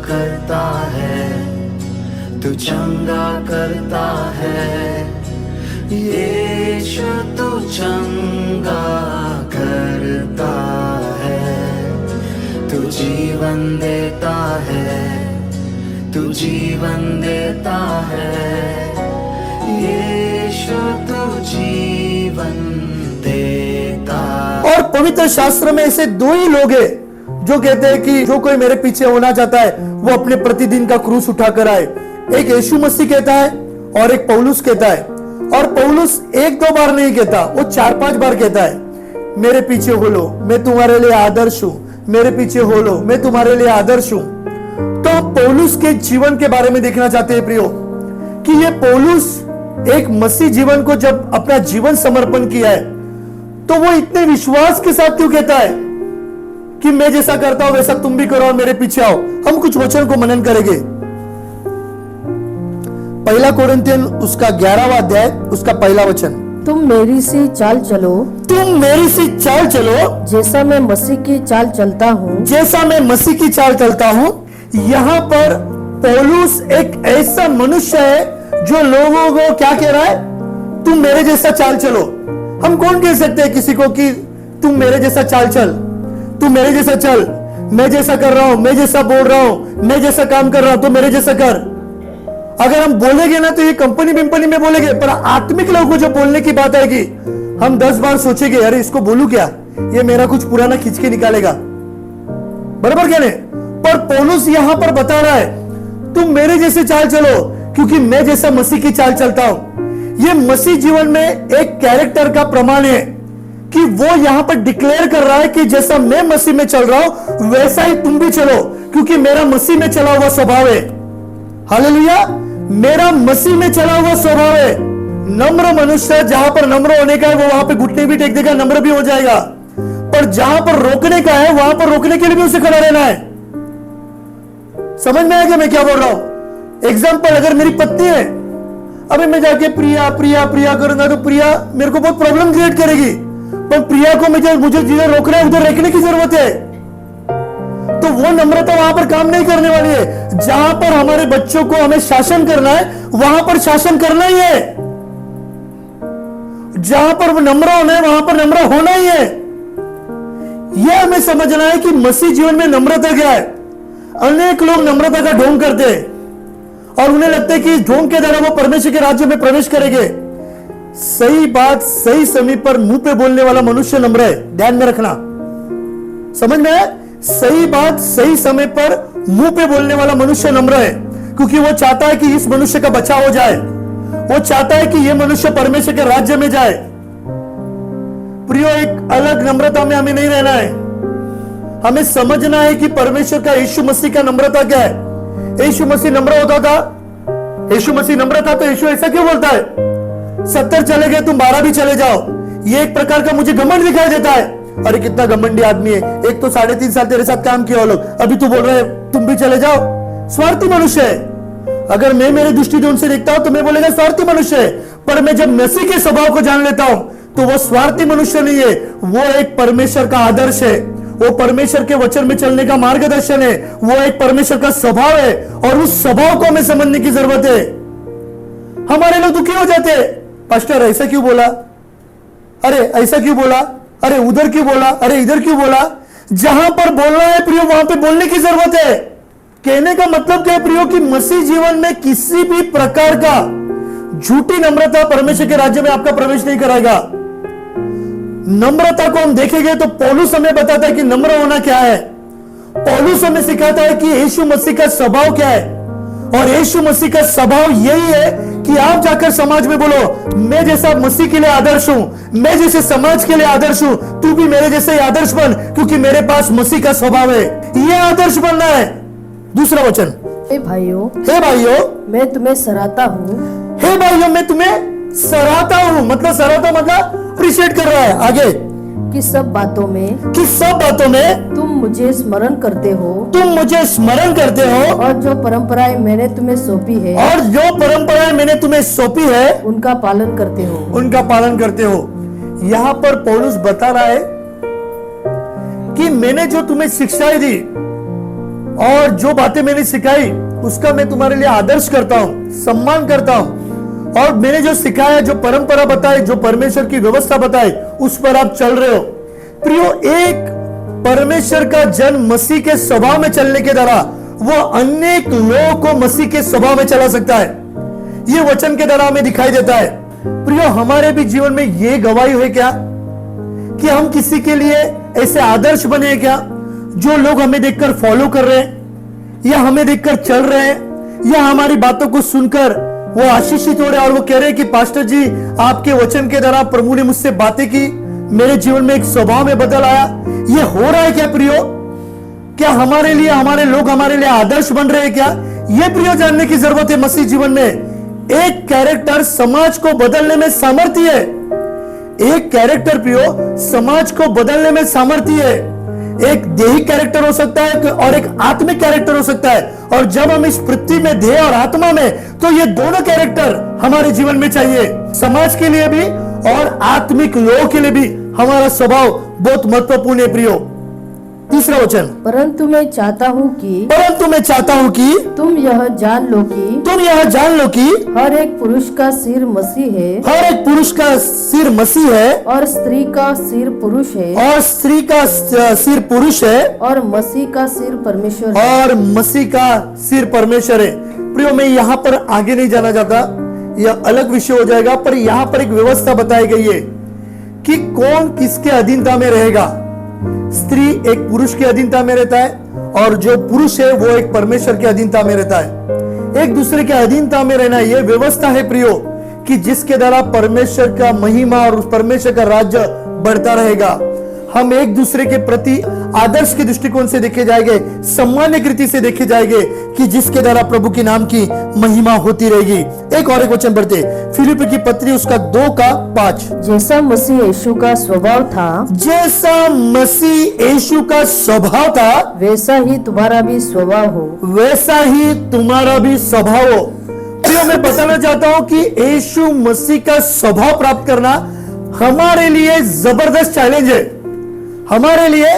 करता है, तू चंगा करता है, यीशु तू चंगा करता है, तू जीवन देता है, तू जीवन देता है, यीशु तू जीवन देता। और पवित्र शास्त्र में ऐसे दो ही लोग हैं जो कहते हैं कि जो कोई मेरे पीछे होना चाहता है वो अपने प्रतिदिन का क्रूस उठाकर आए। एक यीशु मसीह कहता है और एक पौलुस कहता है। और पौलुस एक दो बार नहीं कहता, वो 4-5 बार कहता है, मेरे पीछे हो लो, मैं तुम्हारे लिए आदर्श हूं, मेरे पीछे हो लो, मैं तुम्हारे लिए आदर्श हूं। तो पौलुस के जीवन के बारे में देखना चाहते हैं प्रियो, कि ये पौलुस एक मसीह जीवन को जब अपना जीवन समर्पण किया है तो वो इतने विश्वास के साथ क्यों कहता है कि मैं जैसा करता हूं वैसा तुम भी करो और मेरे पीछे आओ। हम कुछ वचन को मनन करेंगे। पहला कोरिन्थियन उसका 11वां अध्याय उसका पहला वचन, तुम मेरी सी चाल चलो, तुम मेरी सी चाल चलो जैसा मैं मसीह की चाल चलता हूँ, जैसा मैं मसीह की चाल चलता हूँ। यहाँ पर पौलुस एक ऐसा मनुष्य है जो लोगों को क्या कह रहा है, तुम मेरे जैसा चाल चलो। हम कौन कह सकते हैं किसी को कि तुम मेरे जैसा चाल चल, तुम मेरे जैसा चल, मैं जैसा कर रहा हूं, मैं जैसा बोल रहा हूं, मैं जैसा काम कर रहा हूं, तो मेरे जैसा कर। अगर हम बोलेंगे ना तो ये कंपनी में बोलेंगे, पर आत्मिक लोगों को जो बोलने की बात आएगी हम 10 बार सोचेंगे, अरे इसको बोलूं क्या, ये मेरा कुछ पुराना खींच के निकालेगा। बराबर क्या नहीं? पर पौलुस यहां पर बता रहा है तुम मेरे जैसे चाल चलो क्योंकि मैं जैसा मसीह की चाल चलता हूं। ये मसीह जीवन में एक कैरेक्टर का प्रमाण है कि वो यहां पर डिक्लेयर कर रहा है कि जैसा मैं मसीह में चल रहा हूं वैसा ही तुम भी चलो, क्योंकि मेरा मसीह में चला हुआ स्वभाव है। हालेलुया, मेरा मसीह में चला हुआ स्वभाव है। नम्र मनुष्य जहां पर नम्र होने का है वो वहां पे घुटने भी टेक देगा, नम्र भी हो जाएगा। पर जहां पर रोकने का है वहां पर रोकने के लिए भी उसे खड़ा रहना है। समझ में आया क्या मैं क्या बोल रहा हूं? एग्जाम्पल, अगर मेरी पत्नी है, अभी मैं जाके प्रिया प्रिया प्रिया करूंगा तो प्रिया मेरे को बहुत प्रॉब्लम क्रिएट करेगी, पर प्रिया को मुझे जिधर रोकना है उधर रोकने की जरूरत है। तो वो नम्रता वहां पर काम नहीं करने वाली है। जहां पर हमारे बच्चों को हमें शासन करना है वहां पर शासन करना ही है, जहां पर नम्र होना है वहां पर नम्र होना ही है। यह हमें समझना है कि मसीह जीवन में नम्रता क्या है। अनेक लोग नम्रता का ढोंग करते हैं और उन्हें लगता है कि इस ढोंग के द्वारा वो परमेश्वर के राज्य में प्रवेश करेंगे। सही बात सही समय पर मुंह पे बोलने वाला मनुष्य नम्र है, ध्यान में रखना। समझ में है? सही बात सही समय पर मुंह पे बोलने वाला मनुष्य नम्र है, क्योंकि वो चाहता है कि इस मनुष्य का बचाव हो जाए, वो चाहता है कि यह मनुष्य परमेश्वर के राज्य में जाए। प्रियो, एक अलग नम्रता में हमें नहीं रहना है। हमें समझना है कि परमेश्वर का, यीशु मसीह का नम्रता क्या है। यीशु मसीह नम्र होता था, यीशु मसीह नम्र था, तो यीशु ऐसा क्यों बोलता है 70 चले गए तुम 12 भी चले जाओ। ये एक प्रकार का मुझे घमंड दिखाई देता है। अरे कितना घमंडी आदमी है, एक तो 3.5 साल तेरे साथ काम किया वो लोग, अभी तू बोल रहे हैं तुम भी चले जाओ। स्वार्थी मनुष्य है। अगर मैं मेरे दृष्टिकोण से देखता हूं तो मैं बोलेगा स्वार्थी मनुष्य है, पर मैं जब मसीह के स्वभाव को जान लेता हूं तो वो स्वार्थी मनुष्य नहीं है, वो एक परमेश्वर का आदर्श है, वो परमेश्वर के वचन में चलने का मार्गदर्शन है, वो एक परमेश्वर का स्वभाव है। और उस स्वभाव को हमें समझने की जरूरत है। हमारे लोग दुखी हो जाते हैं, पास्टर ऐसा क्यों बोला, अरे ऐसा क्यों बोला, अरे उधर क्यों बोला, अरे इधर क्यों बोला। जहां पर बोलना है प्रियो वहां पे बोलने की जरूरत है। कहने का मतलब क्या है प्रियो, कि मसीह जीवन में किसी भी प्रकार का झूठी नम्रता परमेश्वर के राज्य में आपका प्रवेश नहीं कराएगा। नम्रता को हम देखेंगे तो पौलुस हमें बताता है कि नम्र होना क्या है। पौलुस हमें सिखाता है कि यीशु मसीह का स्वभाव क्या है, और यीशु मसीह का स्वभाव यही है कि आप जाकर समाज में बोलो, मैं जैसा मसीह के लिए आदर्श हूं, मैं जैसे समाज के लिए आदर्श हूं, तू भी मेरे जैसे ही आदर्श बन, क्योंकि मेरे पास मसीह का स्वभाव है। यह आदर्श बनना है। दूसरा वचन, हे भाइयों मैं तुम्हें सराहता हूँ, हे भाइयों मैं तुम्हें सराहता हूं। मतलब सराहता मतलब अप्रिशिएट कर रहा है। आगे, कि सब बातों में तुम मुझे स्मरण करते हो, और जो परंपराएं मैंने तुम्हें सौंपी है उनका पालन करते हो। यहाँ पर पौलुस बता रहा है कि मैंने जो तुम्हें शिक्षाएं दी और जो बातें मैंने सिखाई उसका मैं तुम्हारे लिए आदर्श करता हूं, सम्मान करता हूं, और मैंने जो सिखाया, जो परंपरा बताई, जो परमेश्वर की व्यवस्था बताई, उस पर आप चल रहे हो। प्रियो, एक परमेश्वर का जन मसीह के स्वभाव में चलने के द्वारा वो अनेक लोगों को मसीह के स्वभाव में चला सकता है। ये वचन के द्वारा हमें दिखाई देता है। प्रियो, हमारे भी जीवन में ये गवाही है क्या कि हम किसी के लिए ऐसे आदर्श बने क्या, जो लोग हमें देखकर फॉलो कर रहे हैं, या हमें देखकर चल रहे हैं, या हमारी बातों को सुनकर वो आशीषित हो रहे हैं और वो कह रहे हैं कि पास्टर जी, आपके वचन के द्वारा प्रभु ने मुझसे बातें की, मेरे जीवन में एक स्वभाव में बदल आया। ये हो रहा है क्या प्रियो? क्या हमारे लिए हमारे लोग हमारे लिए आदर्श बन रहे हैं क्या? ये प्रियो जानने की जरूरत है। मसीह जीवन में एक कैरेक्टर समाज को बदलने में सामर्थ्य है। एक कैरेक्टर प्रियो समाज को बदलने में सामर्थ्य है। एक देही कैरेक्टर हो सकता है और एक आत्मिक कैरेक्टर हो सकता है। और जब हम इस पृथ्वी में देह और आत्मा में, तो ये दोनों कैरेक्टर हमारे जीवन में चाहिए, समाज के लिए भी और आत्मिक लोगों के लिए भी। हमारा स्वभाव बहुत महत्वपूर्ण है प्रियो। तीसरा वचन, परंतु मैं चाहता हूँ कि तुम यह जान लो कि हर एक पुरुष का सिर मसीह है, हर एक पुरुष का सिर मसीह है, और स्त्री का सिर पुरुष है, और स्त्री का सिर पुरुष है, और मसीह का सिर परमेश्वर है। और मसीह का सिर परमेश्वर है। प्रियो, मैं यहाँ पर आगे नहीं जाना चाहता, यह अलग विषय हो जाएगा, पर यहाँ पर एक व्यवस्था बताई गई है कि कौन किसके अधीनता में रहेगा। स्त्री एक पुरुष के अधीनता में रहता है, और जो पुरुष है वो एक परमेश्वर के अधीनता में रहता है। एक दूसरे के अधीनता में रहना ये व्यवस्था है प्रियो, कि जिसके द्वारा परमेश्वर का महिमा और उस परमेश्वर का राज्य बढ़ता रहेगा। हम एक दूसरे के प्रति आदर्श के दृष्टिकोण से देखे जाएंगे, सम्मानित रीति से देखे जाएंगे, कि जिसके द्वारा प्रभु के नाम की महिमा होती रहेगी। एक और एक वचन पढ़ते, फिलिप्पी की पत्री उसका 2:5। जैसा मसीह यीशु का स्वभाव था, जैसा मसीह यीशु का स्वभाव था, वैसा ही तुम्हारा भी स्वभाव हो, वैसा ही तुम्हारा भी स्वभाव हो। प्रियो, मैं बताना चाहता हूं कि यीशु मसीह का स्वभाव प्राप्त करना हमारे लिए जबरदस्त चैलेंज है, हमारे लिए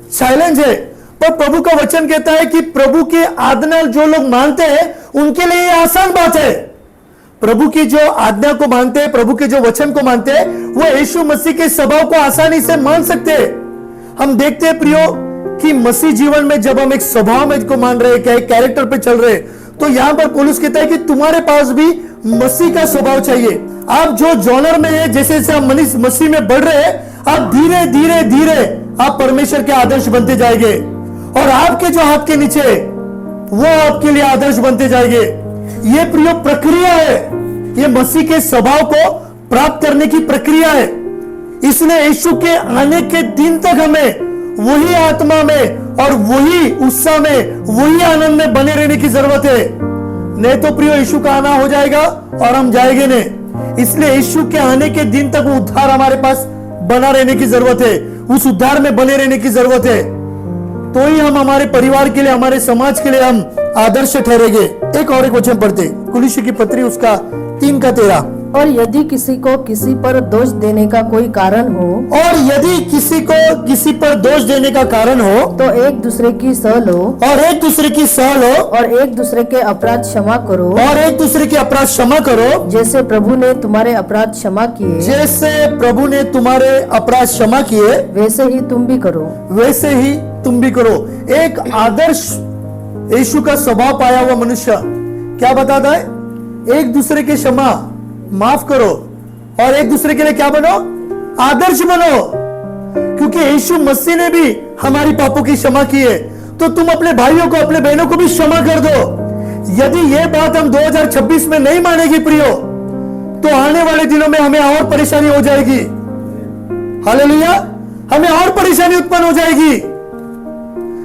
चैलेंज है। पर प्रभु का वचन कहता है कि प्रभु की आज्ञा जो लोग मानते हैं उनके लिए ये आसान बात है। प्रभु की जो आज्ञा को मानते हैं, प्रभु के जो वचन को मानते हैं, वो यीशु मसीह के स्वभाव को आसानी से मान सकते हैं। हम देखते हैं प्रियो कि मसीह जीवन में जब हम एक स्वभाव में को मान रहे हैं, एक कैरेक्टर पे चल रहे हैं, तो यहां पर पौलुस कहता है कि तुम्हारे पास भी मसीह का स्वभाव चाहिए। आप जो जॉनर में है, जैसे जैसे आप मसीह में बढ़ रहे हैं, आप धीरे धीरे धीरे आप परमेश्वर के आदर्श बनते जाएंगे, और आपके जो हाथ के नीचे वो आपके लिए आदर्श बनते जाएंगे। ये प्रियो प्रक्रिया है, ये मसीह के स्वभाव को प्राप्त करने की प्रक्रिया है। इसलिए यीशु के आने के दिन तक हमें वही आत्मा में और वही उत्साह में, वही आनंद में बने रहने की जरूरत है। नहीं तो प्रियो यीशु का आना हो जाएगा और हम जाएंगे नहीं। इसलिए यीशु के आने के दिन तक वो उद्धार हमारे पास बना रहने की जरूरत है, उस उद्धार में बने रहने की जरूरत है। तो ही हम हमारे परिवार के लिए, हमारे समाज के लिए हम आदर्श ठहरेंगे। एक और एक वचन पढ़ते, कुलिस्सी की पत्री उसका 3:13। और यदि किसी को किसी पर दोष देने का कोई कारण हो, और यदि किसी को किसी पर दोष देने का कारण हो, तो एक दूसरे की सह लो, और एक दूसरे की सह लो, और एक दूसरे के अपराध क्षमा करो, और एक दूसरे के अपराध क्षमा करो, जैसे प्रभु ने तुम्हारे अपराध क्षमा किए, जैसे प्रभु ने तुम्हारे अपराध क्षमा किए, वैसे ही तुम भी करो, वैसे ही तुम भी करो। एक आदर्श यीशु का स्वभाव पाया हुआ मनुष्य क्या बताता है? एक दूसरे के क्षमा, माफ करो, और एक दूसरे के लिए क्या बनो? आदर्श बनो। क्योंकि यीशु मसीह ने भी हमारी पापों की क्षमा की है, तो तुम अपने भाइयों को, अपने बहनों को भी क्षमा कर दो। यदि ये बात हम 2026 में नहीं मानेगी प्रियो, तो आने वाले दिनों में हमें और परेशानी हो जाएगी। हालेलुया, हमें और परेशानी उत्पन्न हो जाएगी।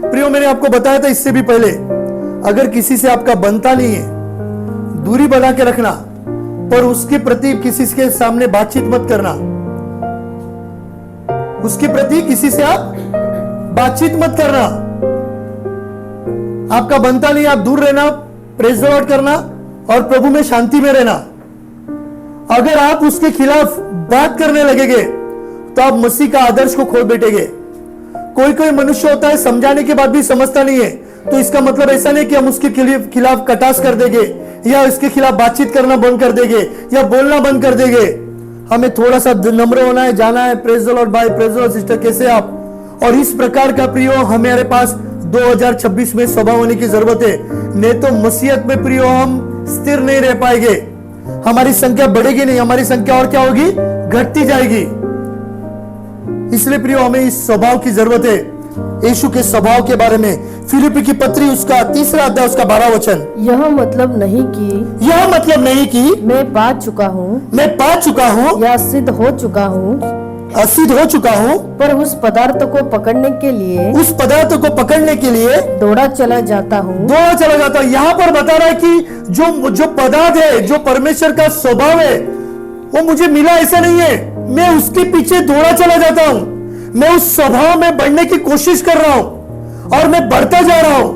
प्रियो, मैंने आपको बताया था इससे भी पहले, अगर किसी से आपका बनता नहीं है, दूरी बना के रखना, पर उसके प्रति किसी के सामने बातचीत मत करना। उसके प्रति किसी से आप बातचीत मत करना। आपका बनता नहीं, आप दूर रहना, प्रेज़ द लॉर्ड करना और प्रभु में शांति में रहना। अगर आप उसके खिलाफ बात करने लगेंगे तो आप मसीह का आदर्श को खो बैठेंगे। कोई कोई मनुष्य होता है, समझाने के बाद भी समझता नहीं है, तो इसका मतलब ऐसा नहीं कि हम उसके खिलाफ कटास कर देंगे या उसके खिलाफ बातचीत करना बंद कर देंगे या बोलना बंद कर देंगे। हमें थोड़ा सा नम्र होना है, जाना है। प्रेज द लॉर्ड भाई, प्रेज द लॉर्ड सिस्टर, कैसे आप? और इस प्रकार का प्रियो हमारे पास 2026 में स्वभाव होने की जरूरत है। नहीं तो मसीहत में प्रियो हम स्थिर नहीं रह पाएंगे, हमारी संख्या बढ़ेगी नहीं, हमारी संख्या और क्या होगी, घटती जाएगी। इसलिए प्रियो हमें इस स्वभाव की जरूरत है, यीशु के स्वभाव के बारे में। फिलिप्पी की पत्री उसका 3 अध्याय उसका 12 वचन। यह मतलब नहीं कि मैं पा चुका हूँ या सिद्ध हो चुका हूँ, पर उस पदार्थ को पकड़ने के लिए दौड़ा चला जाता हूँ। यहाँ पर बता रहा है कि जो पदार्थ है, जो परमेश्वर का स्वभाव है, वो मुझे मिला ऐसा नहीं है, मैं उसके पीछे दौड़ा चला जाता हूँ। मैं उस स्वभाव में बढ़ने की कोशिश कर रहा हूं और मैं बढ़ता जा रहा हूं।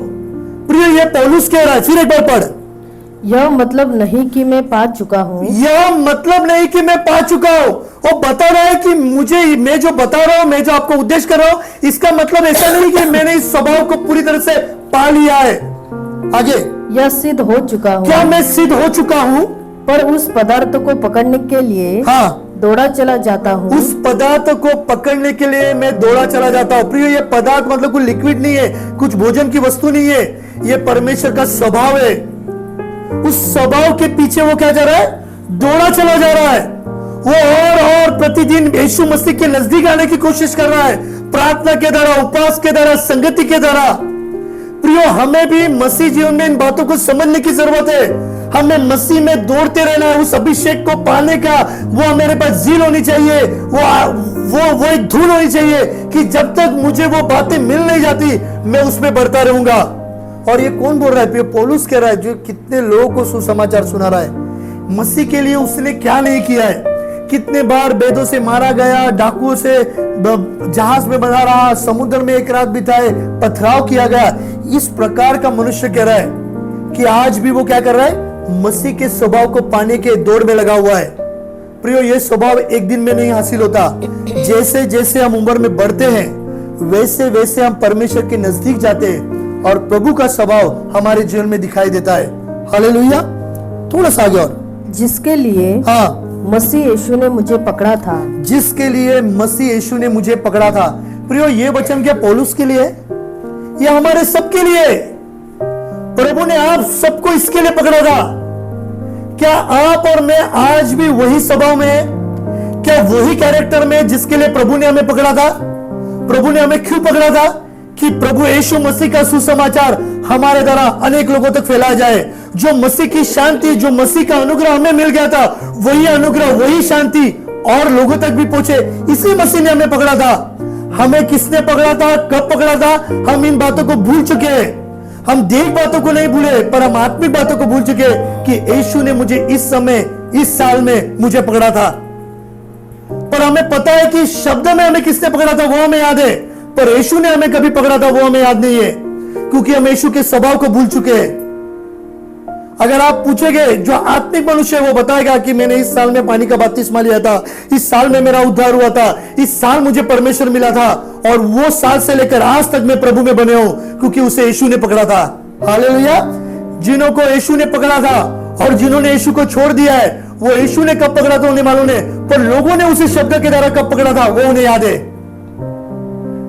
प्रिय, ये पौलुस कह रहा है, फिर एक बार पढ़। यह मतलब नहीं कि मैं पा चुका हूं, वो बता रहा है कि मैं जो बता रहा हूं, मैं जो आपको उद्देश्य कर रहा हूं, इसका मतलब ऐसा नहीं कि मैंने इस स्वभाव को पूरी तरह से पा लिया है। आगे, यह सिद्ध हो चुका हूं। क्या मैं सिद्ध हो चुका हूं? पर उस पदार्थ को पकड़ने के लिए दौड़ा चला जाता हूँ। उस पदार्थ को पकड़ने के लिए मैं दौड़ा चला जाता हूँ। प्रिय, ये पदार्थ मतलब कोई लिक्विड नहीं है, कुछ भोजन की वस्तु नहीं है, ये परमेश्वर का स्वभाव है। उस स्वभाव के पीछे वो क्या जा रहा है, दौड़ा चला जा रहा है। वो और प्रतिदिन यीशु मसीह के नजदीक आने की कोशिश कर रहा है, प्रार्थना के द्वारा, उपवास के द्वारा, संगति के द्वारा। प्रियो, हमें भी मसीह जीवन में इन बातों को समझने की जरूरत है। हमें मसीह में दौड़ते रहना है, उस अभिषेक को पाने का वो मेरे पास जील होनी चाहिए, वो एक धुन होनी चाहिए कि जब तक मुझे वो बातें मिल नहीं जाती मैं उसमें बढ़ता रहूंगा। और ये कौन बोल रहा है? पौलुस कह रहा है, जो कितने लोगों को सुसमाचार सुना रहा है। मसीह के लिए उसने क्या नहीं किया है, कितने बार बेदों से मारा गया, डाकुओं से जहाज में बना रहा, समुद्र में एक रात बिताए, पथराव किया गया। इस प्रकार का मनुष्य कह रहा है कि आज भी वो क्या कर रहा है, मसीह के स्वभाव को पाने के दौड़ में लगा हुआ है। प्रियो, ये स्वभाव एक दिन में नहीं हासिल होता। जैसे जैसे हम उम्र में बढ़ते हैं, वैसे वैसे हम परमेश्वर के नजदीक जाते हैं और प्रभु का स्वभाव हमारे जीवन में दिखाई देता है। हालेलुया। थोड़ा सा आगे और, जिसके लिए मसीह यीशु ने मुझे पकड़ा था। जिसके लिए मसीह यीशु ने मुझे पकड़ा था। प्रियो, ये वचन क्या पौलुस के लिए? ये हमारे सबके लिए। प्रभु ने आप सबको इसके लिए पकड़ा था। क्या आप और मैं आज भी वही स्वभाव में है? क्या वही कैरेक्टर में जिसके लिए प्रभु ने हमें पकड़ा था? प्रभु ने हमें क्यों पकड़ा था? कि प्रभु यीशु मसीह का सुसमाचार हमारे द्वारा अनेक लोगों तक फैलाया जाए। जो मसीह की शांति, जो मसीह का अनुग्रह हमें मिल गया था, वही अनुग्रह, वही शांति और लोगों तक भी पहुंचे। इसी मसीह ने हमें पकड़ा था। हमें किसने पकड़ा था, कब पकड़ा था, हम इन बातों को भूल चुके हैं। हम देह बातों को नहीं भूले, पर हम आत्मिक बातों को भूल चुके कि यीशु ने मुझे इस समय, इस साल में मुझे पकड़ा था। पर हमें पता है कि शब्द में हमें किसने पकड़ा था वो हमें याद है, पर यीशु ने हमें कभी पकड़ा था वो हमें याद नहीं है, क्योंकि हम यीशु के स्वभाव को भूल चुके हैं। अगर आप पूछेंगे, जो आत्मिक मनुष्य है वो बताएगा कि मैंने इस साल में पानी का बपतिस्मा लिया था, इस साल में मेरा उद्धार हुआ था, इस साल मुझे परमेश्वर मिला था, और वो साल से लेकर आज तक मैं प्रभु में बने हूं, क्योंकि उसे यीशु ने पकड़ा था। हालेलुया। जिन्हों को यीशु ने पकड़ा था और जिन्होंने यीशु को छोड़ दिया है, वो यीशु ने कब पकड़ा था उन्हें मालूम है, पर लोगों ने उसे शब्द के द्वारा कब पकड़ा था वो उन्हें याद है।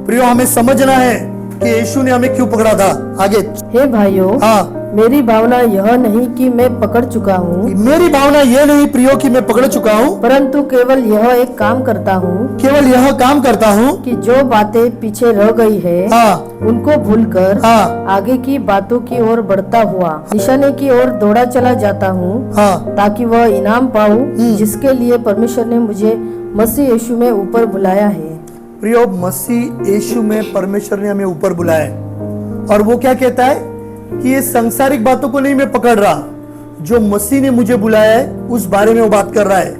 प्रियो, हमें समझना है कि यीशु ने हमें क्यों पकड़ा था। आगे, हे भाइयों, मेरी भावना यह नहीं कि मैं पकड़ चुका हूँ, मेरी भावना यह नहीं प्रियो कि मैं पकड़ चुका हूँ, परंतु केवल यह एक काम करता हूँ, कि जो बातें पीछे रह गई है उनको भूलकर आगे की बातों की ओर बढ़ता हुआ निशाने की ओर दौड़ा चला जाता हूँ, ताकि वह इनाम पाऊँ जिसके लिए परमेश्वर ने मुझे मसीह यीशु में ऊपर बुलाया है। प्रियो, मसीह यीशु में परमेश्वर ने हमें ऊपर बुलाया है, और वो क्या कहता है कि ये सांसारिक बातों को नहीं मैं पकड़ रहा, जो मसीह ने मुझे बुलाया है उस बारे में वो बात कर रहा है।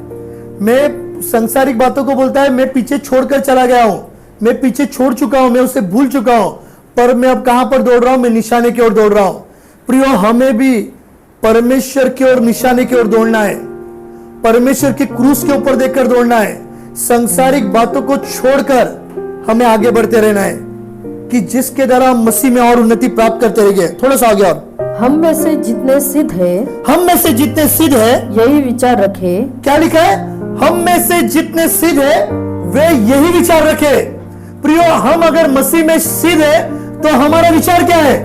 मैं सांसारिक बातों को बोलता है मैं पीछे छोड़कर चला गया हूं, मैं पीछे छोड़ चुका हूं, मैं उसे भूल चुका हूं, पर मैं अब कहां पर दौड़ रहा हूं, मैं निशाने की ओर दौड़ रहा हूं। प्रियो, हमें भी परमेश्वर की ओर, निशाने की ओर दौड़ना है, परमेश्वर के क्रूस के ऊपर देखकर दौड़ना है। सांसारिक बातों को छोड़कर हमें आगे बढ़ते रहना है। कि जिसके द्वारा हम मसीह में और उन्नति प्राप्त करते रहेंगे। थोड़ा सा आगे और, हम में से जितने सिद्ध है, हम में से जितने सिद्ध है यही विचार रखे। क्या लिखा है? हम में से जितने सिद्ध है वे यही विचार रखे। प्रियो, हम अगर मसीह में सिद्ध है तो हमारा विचार क्या है?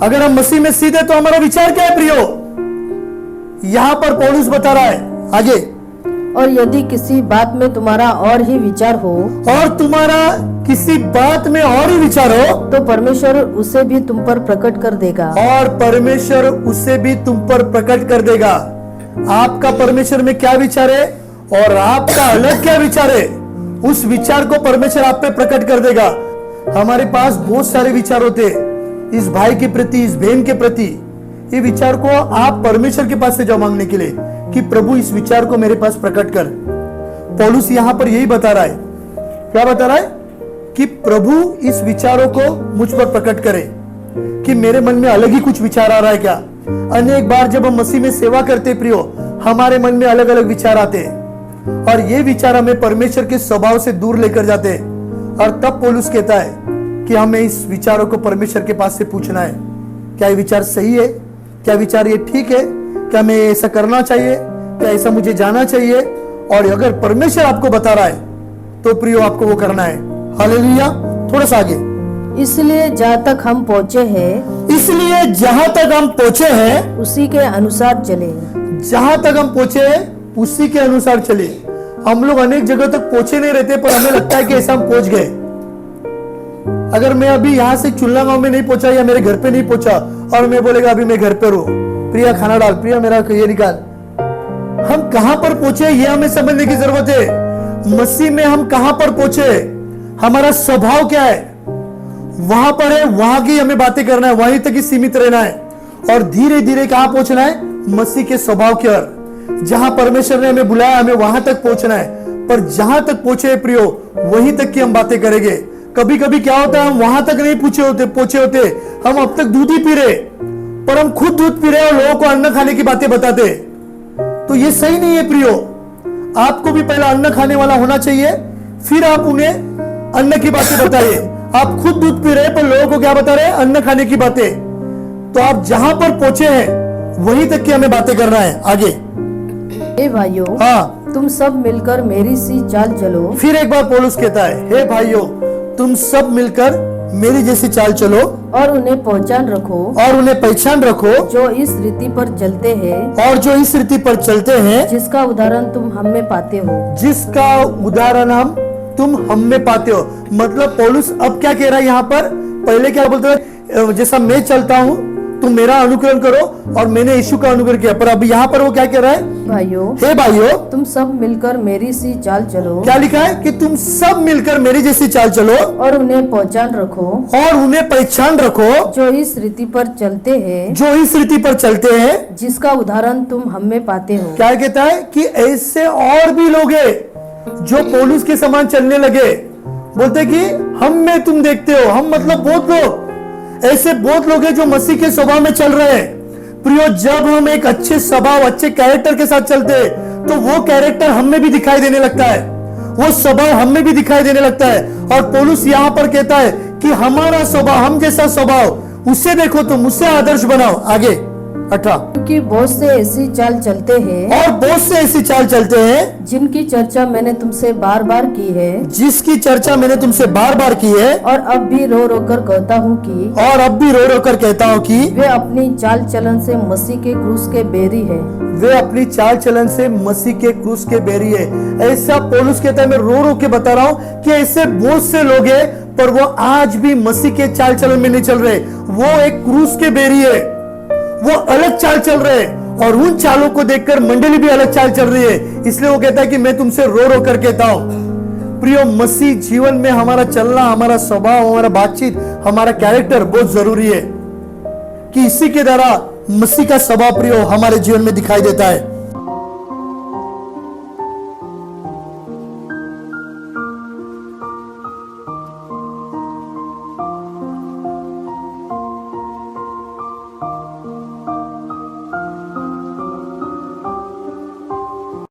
अगर हम मसीह में सिद्ध है तो हमारा विचार क्या है प्रियो? यहां पर पौलुस बता रहा है आगे, और यदि किसी बात में तुम्हारा और ही विचार हो, और तुम्हारा किसी बात में और ही विचार हो, तो परमेश्वर उसे भी तुम पर प्रकट कर देगा। और परमेश्वर उसे भी तुम पर प्रकट कर देगा। आपका परमेश्वर में क्या विचार है और आपका अलग क्या विचार है, उस विचार को परमेश्वर आप पे प्रकट कर देगा। हमारे पास बहुत सारे विचार होते इस भाई के प्रति, इस बहन के प्रति। ये विचार को आप परमेश्वर के पास से जाओ मांगने के लिए कि प्रभु इस विचार को मेरे पास प्रकट कर। पौलुस यहां पर यही बता रहा है। क्या बता रहा है? कि प्रभु इस विचारों को मुझ पर प्रकट करे कि मेरे मन में अलग ही कुछ विचार आ रहा है क्या। अनेक बार जब हम मसीह में सेवा करते प्रियो, हमारे मन में अलग अलग विचार आते हैं और ये विचार हमें परमेश्वर के स्वभाव से दूर लेकर जाते हैं। और तब पौलुस कहता है कि हमें इस विचारों को परमेश्वर के पास से पूछना है, क्या ये विचार सही है? क्या विचार ये ठीक है? क्या मैं ऐसा करना चाहिए? क्या ऐसा मुझे जाना चाहिए? और अगर परमेश्वर आपको बता रहा है तो प्रियो आपको वो करना है। हालेलुया। थोड़ा सा आगे, इसलिए जहाँ तक हम पहुँचे हैं, इसलिए जहां तक हम पहुंचे हैं उसी के अनुसार चले। जहां तक हम पहुंचे हैं उसी के अनुसार चले। हम लोग अनेक जगह तक पहुंचे नहीं रहते पर हमें लगता है कि ऐसा हम पहुंच गए। अगर मैं अभी यहाँ से चुल्ला गांव में नहीं पहुंचा या मेरे घर पे नहीं पहुंचा और मैं बोलेगा अभी मैं घर पे रहूं, प्रिया खाना डाल, प्रिया मेरा ये निकाल, हम कहां पर पहुंचे ये हमें समझने की जरूरत है। मसीह में हम कहां पर पहुंचे, हमारा स्वभाव क्या है, वहां पर है, वहां की हमें बातें करना है, वहीं तक ही सीमित रहना है और धीरे धीरे कहां पहुंचना है? मसीह के स्वभाव की ओर। जहां परमेश्वर ने हमें बुलाया हमें वहां तक पहुंचना है। पर जहां तक पहुंचे प्रियो वहीं तक की हम बातें करेंगे। कभी कभी क्या होता है, हम वहां तक नहीं पहुंचे होते, हम अब तक दूध ही पी रहे, पर हम खुद दूध पी रहे और लोगों को अन्न खाने की बातें बताते। तो ये सही नहीं है प्रियो। आपको भी पहला अन्न खाने वाला होना चाहिए, फिर आप उन्हें अन्न की बातें बताइए। आप खुद दूध पी रहे पर लोगों को क्या बता रहे? अन्न खाने की बातें। तो आप जहां पर पहुंचे हैं वहीं तक की हमें बातें करना है। आगे, हे भाइयों, हाँ, तुम सब मिलकर मेरी सी चाल चलो। फिर एक बार पौलुस कहता है, हे भाइयों तुम सब मिलकर मेरी जैसी चाल चलो और उन्हें पहचान रखो, और उन्हें पहचान रखो जो इस रीति पर चलते हैं, और जो इस रीति पर चलते हैं, जिसका उदाहरण तुम हम में पाते हो। जिसका उदाहरण तुम हम में पाते हो। मतलब पौलुस अब क्या कह रहा है यहाँ पर? पहले क्या बोलते हैं? जैसा मैं चलता हूँ तुम मेरा अनुकरण करो और मैंने यीशु का अनुकरण किया। पर अब यहाँ पर वो क्या कह रहा है? भाइयों, हे भाइयों तुम सब मिलकर मेरी सी चाल चलो। क्या लिखा है? कि तुम सब मिलकर मेरी जैसी चाल चलो और उन्हें पहचान रखो, और उन्हें पहचान रखो जो इस रीति पर चलते हैं, जो इस रीति पर चलते हैं, जिसका उदाहरण तुम हम में पाते हो। क्या कहता है? कि ऐसे और भी लोग हैं जो पौलुस के समान चलने लगे। बोलते कि हम में तुम देखते हो, हम मतलब बहुत लोग, ऐसे बहुत लोग हैं जो मसीह के स्वभाव में चल रहे हैं। प्रियो, जब हम एक अच्छे स्वभाव, अच्छे कैरेक्टर के साथ चलते हैं तो वो कैरेक्टर हम में भी दिखाई देने लगता है, वो स्वभाव हम में भी दिखाई देने लगता है। और पौलुस यहाँ पर कहता है कि हमारा स्वभाव, हम जैसा स्वभाव, उससे देखो तुम, उससे आदर्श बनाओ। आगे 18, क्योंकि बहुत से ऐसी चाल चलते हैं, और बहुत से ऐसी चाल चलते हैं जिनकी चर्चा मैंने तुमसे बार बार की है, जिसकी चर्चा मैंने तुमसे बार बार की है, और अब भी रो रो कर कहता हूँ कि और अब भी रो रो कर कहता हूँ कि वे अपनी चाल चलन से मसीह के क्रूस के बेरी है। वे अपनी चाल चलन से मसीह के क्रूस के बेरी है। ऐसा पौलुस कहता है, मैं रो रो के बता रहा हूँ कि ऐसे बहुत से लोग हैं पर वो आज भी मसीह के चाल चलन में नहीं चल रहे। वो एक क्रूस के बेरी है, वो अलग चाल चल रहे हैं और उन चालों को देखकर मंडली भी अलग चाल चल रही है। इसलिए वो कहता है कि मैं तुमसे रो रो कर कहता हूं। प्रियो, मसीह जीवन में हमारा चलना, हमारा स्वभाव, हमारा बातचीत, हमारा कैरेक्टर बहुत जरूरी है कि इसी के द्वारा मसीह का स्वभाव प्रियो हमारे जीवन में दिखाई देता है।